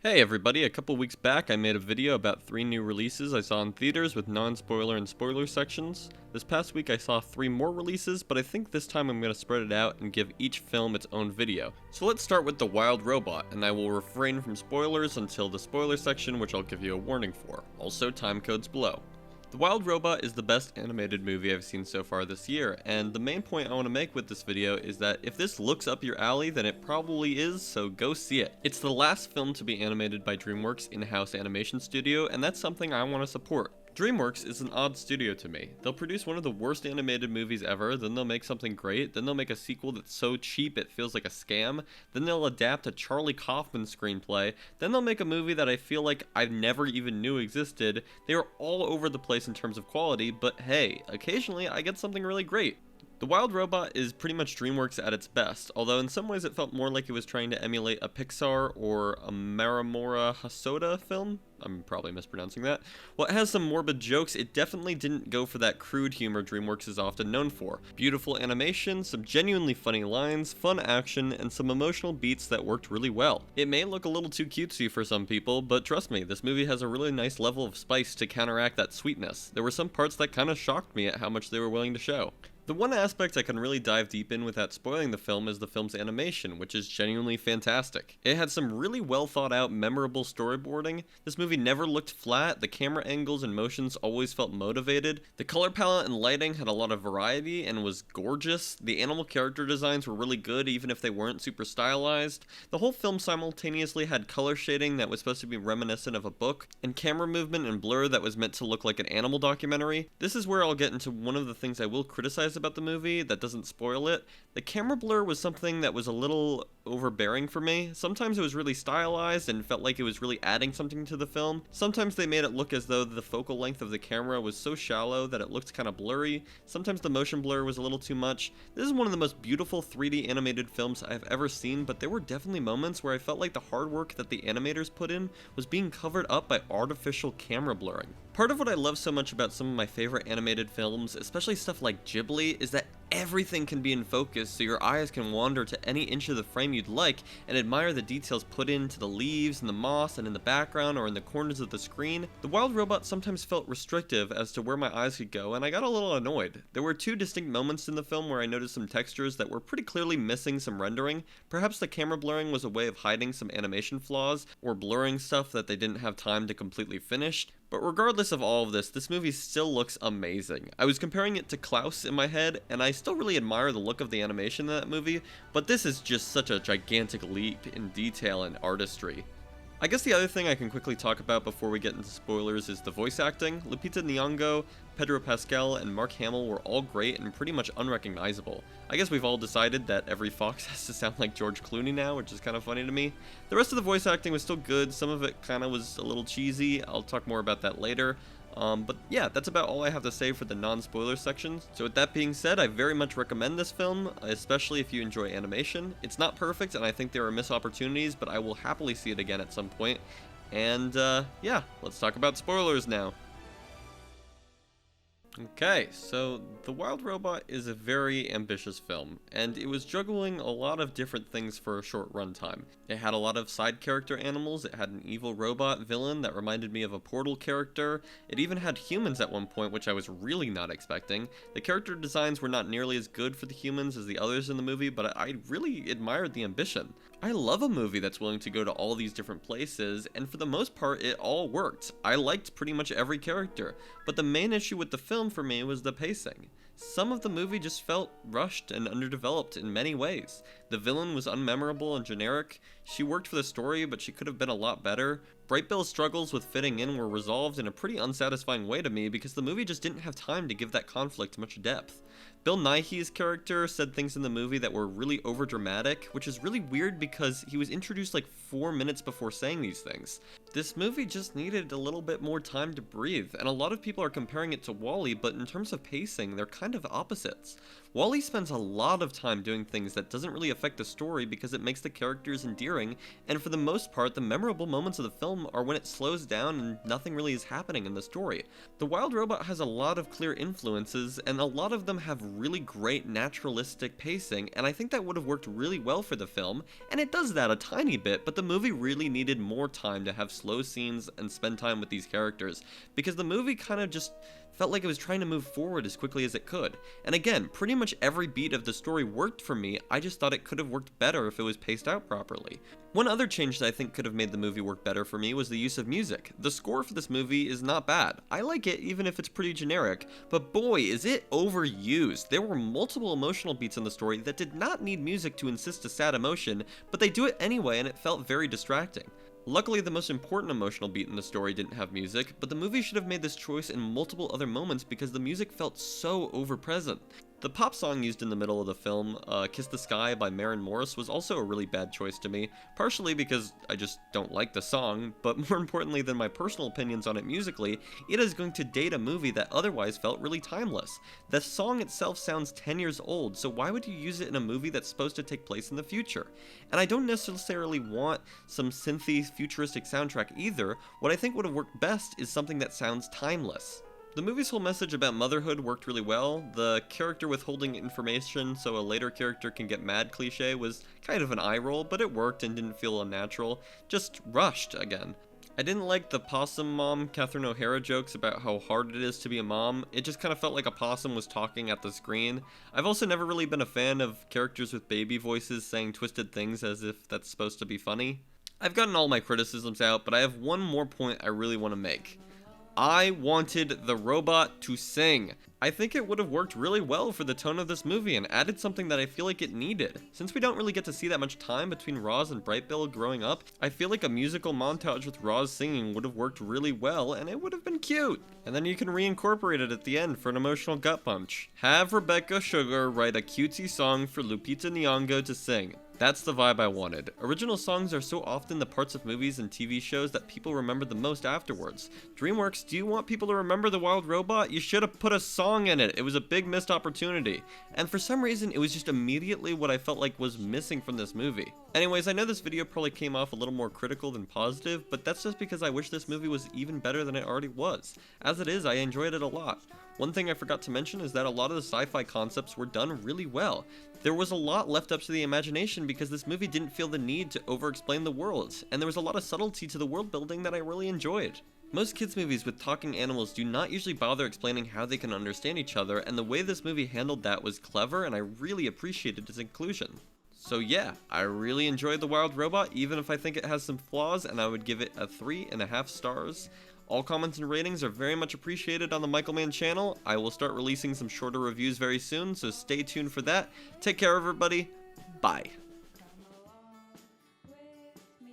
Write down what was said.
Hey everybody, a couple weeks back I made a video about 3 new releases I saw in theaters with non-spoiler and spoiler sections. This past week I saw 3 more releases, but I think this time I'm going to spread it out and give each film its own video. So let's start with The Wild Robot, and I will refrain from spoilers until the spoiler section, which I'll give you a warning for. Also, time codes below. The Wild Robot is the best animated movie I've seen so far this year, and the main point I want to make with this video is that if this looks up your alley, then it probably is, so go see it. It's the last film to be animated by DreamWorks in-house animation studio, and that's something I want to support. DreamWorks is an odd studio to me. They'll produce one of the worst animated movies ever, then they'll make something great, then they'll make a sequel that's so cheap it feels like a scam, then they'll adapt a Charlie Kaufman screenplay, then they'll make a movie that I feel like I never even knew existed. They are all over the place in terms of quality, but hey, occasionally I get something really great. The Wild Robot is pretty much DreamWorks at its best, although in some ways it felt more like it was trying to emulate a Pixar or a Marimura Hosoda film. I'm probably mispronouncing that. While it has some morbid jokes, it definitely didn't go for that crude humor DreamWorks is often known for. Beautiful animation, some genuinely funny lines, fun action, and some emotional beats that worked really well. It may look a little too cutesy for some people, but trust me, this movie has a really nice level of spice to counteract that sweetness. There were some parts that kinda shocked me at how much they were willing to show. The one aspect I can really dive deep in without spoiling the film is the film's animation, which is genuinely fantastic. It had some really well thought out, memorable storyboarding. This movie never looked flat, the camera angles and motions always felt motivated. The color palette and lighting had a lot of variety and was gorgeous. The animal character designs were really good even if they weren't super stylized. The whole film simultaneously had color shading that was supposed to be reminiscent of a book, and camera movement and blur that was meant to look like an animal documentary. This is where I'll get into one of the things I will criticize about the movie that doesn't spoil it. The camera blur was something that was a little overbearing for me. Sometimes it was really stylized and felt like it was really adding something to the film. Sometimes they made it look as though the focal length of the camera was so shallow that it looked kind of blurry. Sometimes the motion blur was a little too much. This is one of the most beautiful 3D animated films I've ever seen, but there were definitely moments where I felt like the hard work that the animators put in was being covered up by artificial camera blurring. Part of what I love so much about some of my favorite animated films, especially stuff like Ghibli, is that everything can be in focus so your eyes can wander to any inch of the frame you'd like and admire the details put into the leaves and the moss and in the background or in the corners of the screen. The Wild Robot sometimes felt restrictive as to where my eyes could go, and I got a little annoyed. There were 2 distinct moments in the film where I noticed some textures that were pretty clearly missing some rendering. Perhaps the camera blurring was a way of hiding some animation flaws or blurring stuff that they didn't have time to completely finish. But regardless of all of this movie still looks amazing. I was comparing it to Klaus in my head, and I still really admire the look of the animation in that movie, but this is just such a gigantic leap in detail and artistry. I guess the other thing I can quickly talk about before we get into spoilers is the voice acting. Lupita Nyong'o, Pedro Pascal, and Mark Hamill were all great and pretty much unrecognizable. I guess we've all decided that every fox has to sound like George Clooney now, which is kind of funny to me. The rest of the voice acting was still good, some of it kind of was a little cheesy. I'll talk more about that later. But yeah, that's about all I have to say for the non-spoiler section. So with that being said, I very much recommend this film, especially if you enjoy animation. It's not perfect, and I think there are missed opportunities, but I will happily see it again at some point. And yeah, let's talk about spoilers now. Okay, so The Wild Robot is a very ambitious film, and it was juggling a lot of different things for a short runtime. It had a lot of side character animals, it had an evil robot villain that reminded me of a Portal character, it even had humans at one point, which I was really not expecting. The character designs were not nearly as good for the humans as the others in the movie, but I really admired the ambition. I love a movie that's willing to go to all these different places, and for the most part, it all worked. I liked pretty much every character, but the main issue with the film for me was the pacing. Some of the movie just felt rushed and underdeveloped in many ways. The villain was unmemorable and generic. She worked for the story, but she could have been a lot better. Bright Bill's struggles with fitting in were resolved in a pretty unsatisfying way to me because the movie just didn't have time to give that conflict much depth. Bill Nighy's character said things in the movie that were really overdramatic, which is really weird because he was introduced like 4 minutes before saying these things. This movie just needed a little bit more time to breathe, and a lot of people are comparing it to WALL-E, but in terms of pacing, they're kind of opposites. WALL-E spends a lot of time doing things that doesn't really affect the story because it makes the characters endearing, and for the most part, the memorable moments of the film are when it slows down and nothing really is happening in the story. The Wild Robot has a lot of clear influences, and a lot of them have really great naturalistic pacing, and I think that would have worked really well for the film, and it does that a tiny bit, but the movie really needed more time to have slow scenes and spend time with these characters, because the movie kind of just felt like it was trying to move forward as quickly as it could. And again, pretty much every beat of the story worked for me, I just thought it could have worked better if it was paced out properly. One other change that I think could have made the movie work better for me was the use of music. The score for this movie is not bad. I like it even if it's pretty generic, but boy is it overused. There were multiple emotional beats in the story that did not need music to insist a sad emotion, but they do it anyway and it felt very distracting. Luckily, the most important emotional beat in the story didn't have music, but the movie should have made this choice in multiple other moments because the music felt so overpresent. The pop song used in the middle of the film, Kiss the Sky by Maren Morris, was also a really bad choice to me, partially because I just don't like the song, but more importantly than my personal opinions on it musically, it is going to date a movie that otherwise felt really timeless. The song itself sounds 10 years old, so why would you use it in a movie that's supposed to take place in the future? And I don't necessarily want some synthy, futuristic soundtrack either. What I think would have worked best is something that sounds timeless. The movie's whole message about motherhood worked really well. The character withholding information so a later character can get mad cliché was kind of an eye roll, but it worked and didn't feel unnatural. Just rushed again. I didn't like the possum mom Catherine O'Hara jokes about how hard it is to be a mom. It just kind of felt like a possum was talking at the screen. I've also never really been a fan of characters with baby voices saying twisted things as if that's supposed to be funny. I've gotten all my criticisms out, but I have one more point I really want to make. I wanted the robot to sing. I think it would have worked really well for the tone of this movie and added something that I feel like it needed. Since we don't really get to see that much time between Roz and Brightbill growing up, I feel like a musical montage with Roz singing would have worked really well and it would have been cute. And then you can reincorporate it at the end for an emotional gut punch. Have Rebecca Sugar write a cutesy song for Lupita Nyong'o to sing. That's the vibe I wanted. Original songs are so often the parts of movies and TV shows that people remember the most afterwards. DreamWorks, do you want people to remember The Wild Robot? You should have put a song in it. It was a big missed opportunity. And for some reason, it was just immediately what I felt like was missing from this movie. Anyways, I know this video probably came off a little more critical than positive, but that's just because I wish this movie was even better than it already was. As it is, I enjoyed it a lot. One thing I forgot to mention is that a lot of the sci-fi concepts were done really well. There was a lot left up to the imagination because this movie didn't feel the need to over-explain the world, and there was a lot of subtlety to the world building that I really enjoyed. Most kids' movies with talking animals do not usually bother explaining how they can understand each other, and the way this movie handled that was clever, and I really appreciated its inclusion. So yeah, I really enjoyed The Wild Robot, even if I think it has some flaws, and I would give it a 3.5 stars. All comments and ratings are very much appreciated on the Michael Mann channel. I will start releasing some shorter reviews very soon, so stay tuned for that. Take care, everybody. Bye.